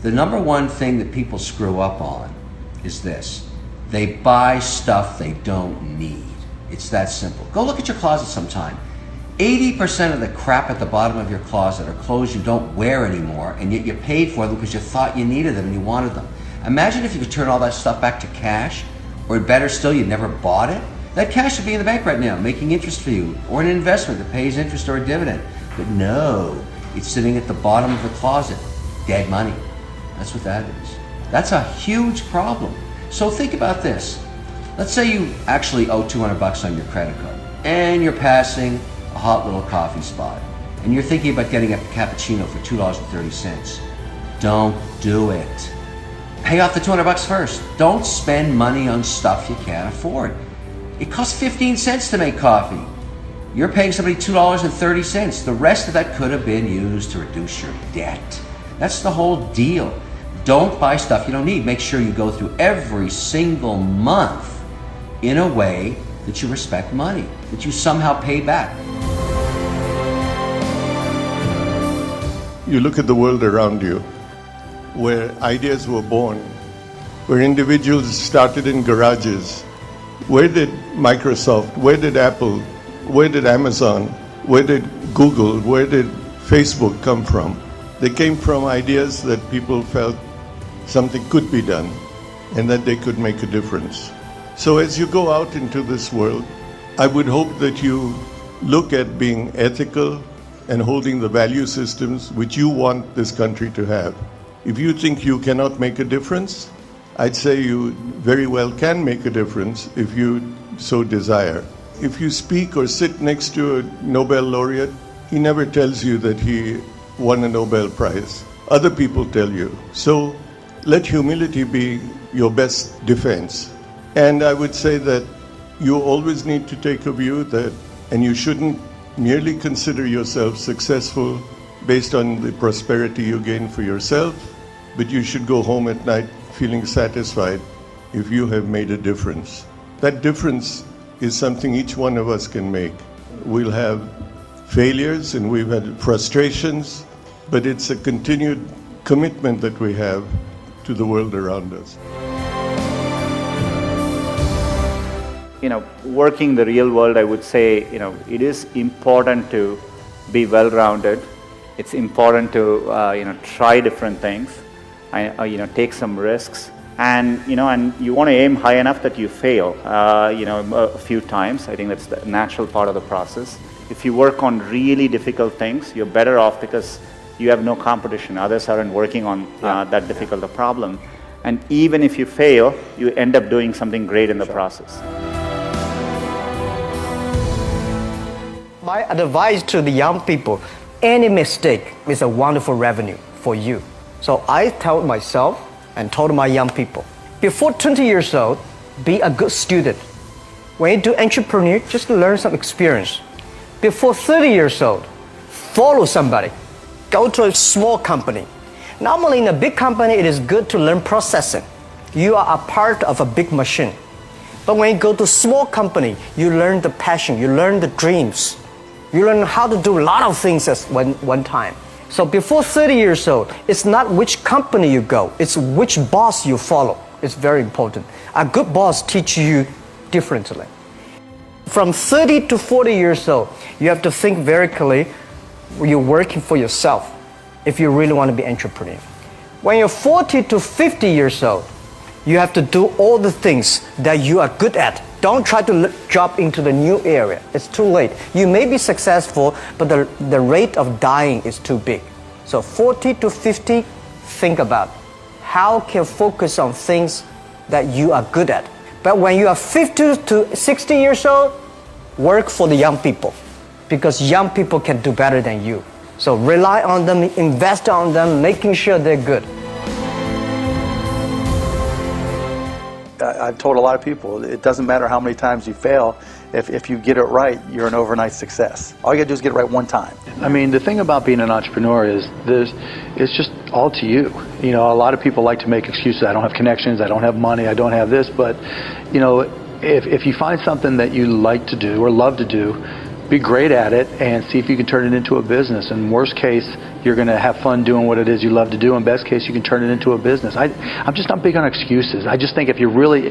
The number one thing that people screw up on is this. They buy stuff they don't need. It's that simple. Go look at your closet sometime. 80% of the crap at the bottom of your closet are clothes you don't wear anymore, and yet you paid for them because you thought you needed them and you wanted them. Imagine if you could turn all that stuff back to cash, or better still, you never bought it. That cash would be in the bank right now, making interest for you, or an investment that pays interest or a dividend. But no, it's sitting at the bottom of the closet, dead money. That's what that is. That's a huge problem. So think about this. Let's say you actually owe $200 on your credit card, and you're passing a hot little coffee spot, and you're thinking about getting a cappuccino for $2.30. Don't do it. Pay off the $200 first. Don't spend money on stuff you can't afford. It costs 15 cents to make coffee. You're paying somebody $2.30. The rest of that could have been used to reduce your debt. That's the whole deal. Don't buy stuff you don't need. Make sure you go through every single month in a way that you respect money, that you somehow pay back. You look at the world around you, where ideas were born, where individuals started in garages. Where did Microsoft, where did Apple, where did Amazon, where did Google, where did Facebook come from? They came from ideas that people felt something could be done and that they could make a difference. So as you go out into this world, I would hope that you look at being ethical and holding the value systems which you want this country to have. If you think you cannot make a difference, I'd say you very well can make a difference if you so desire. If you speak or sit next to a Nobel laureate, he never tells you that he won a Nobel Prize. Other people tell you. So let humility be your best defense. And I would say that you always need to take a view that, and you shouldn't merely consider yourself successful based on the prosperity you gain for yourself, but you should go home at night feeling satisfied if you have made a difference. That difference is something each one of us can make. We'll have failures and we've had frustrations, but it's a continued commitment that we have to the world around us. Working the real world, I would say, it is important to be well-rounded. It's important to, try different things. Take some risks, and you want to aim high enough that you fail, a few times. I think that's the natural part of the process. If you work on really difficult things, you're better off because you have no competition. Others aren't working on that difficult a problem, and even if you fail, you end up doing something great in the process. My advice to the young people: any mistake is a wonderful revenue for you. So I tell myself and told my young people, before 20 years old, be a good student. When you do entrepreneur, just learn some experience. Before 30 years old, follow somebody. Go to a small company. Normally in a big company, it is good to learn processing. You are a part of a big machine. But when you go to a small company, you learn the passion, you learn the dreams. You learn how to do a lot of things at one time. So before 30 years old, it's not which company you go, it's which boss you follow. It's very important. A good boss teaches you differently. From 30 to 40 years old, you have to think very clearly, you're working for yourself if you really want to be an entrepreneur. When you're 40 to 50 years old, you have to do all the things that you are good at. Don't try to jump into the new area. It's too late. You may be successful, but the rate of dying is too big. So 40 to 50, think about how can you focus on things that you are good at. But when you are 50 to 60 years old, work for the young people, because young people can do better than you. So rely on them, invest on them, making sure they're good. I've told a lot of people, it doesn't matter how many times you fail, if you get it right, you're an overnight success. All you gotta do is get it right one time. I mean, the thing about being an entrepreneur is it's just all to you. You know, a lot of people like to make excuses. I don't have connections, I don't have money, I don't have this, but you know, if you find something that you like to do or love to do, be great at it and see if you can turn it into a business. And worst case, you're going to have fun doing what it is you love to do. In best case, you can turn it into a business. I'm just not big on excuses. I just think if you really,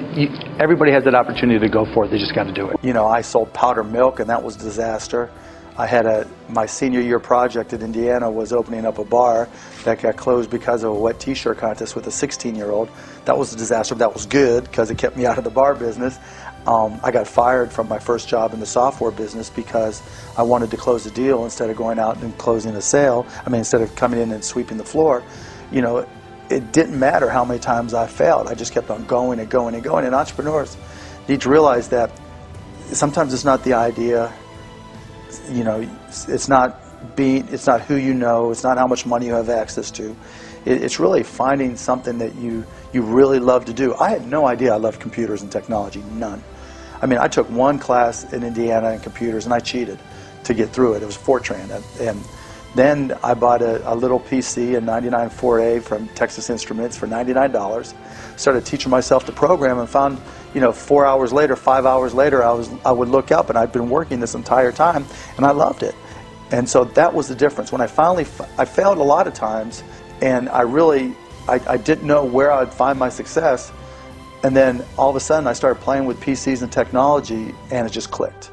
everybody has that opportunity to go for it. They just got to do it. You know, I sold powder milk, and that was a disaster. I had my senior year project in Indiana was opening up a bar that got closed because of a wet t-shirt contest with a 16-year-old. That was a disaster. That was good because it kept me out of the bar business. I got fired from my first job in the software business because I wanted to close the deal instead of going out and closing a sale. I mean, instead of coming in and sweeping the floor. You know, it didn't matter how many times I failed. I just kept on going and going and going. And entrepreneurs need to realize that sometimes it's not the idea. You know, it's not who you know, it's not how much money you have access to. It's really finding something that you really love to do. I had no idea I loved computers and technology, none. I mean, I took one class in Indiana in computers and I cheated to get through it. It was Fortran. And then I bought a little PC, a 99 4A from Texas Instruments for $99. Started teaching myself to program and found, you know, 4 hours later, 5 hours later, I would look up and I'd been working this entire time and I loved it. And so that was the difference. When I failed a lot of times and I didn't know where I'd find my success. And then all of a sudden I started playing with PCs and technology and it just clicked.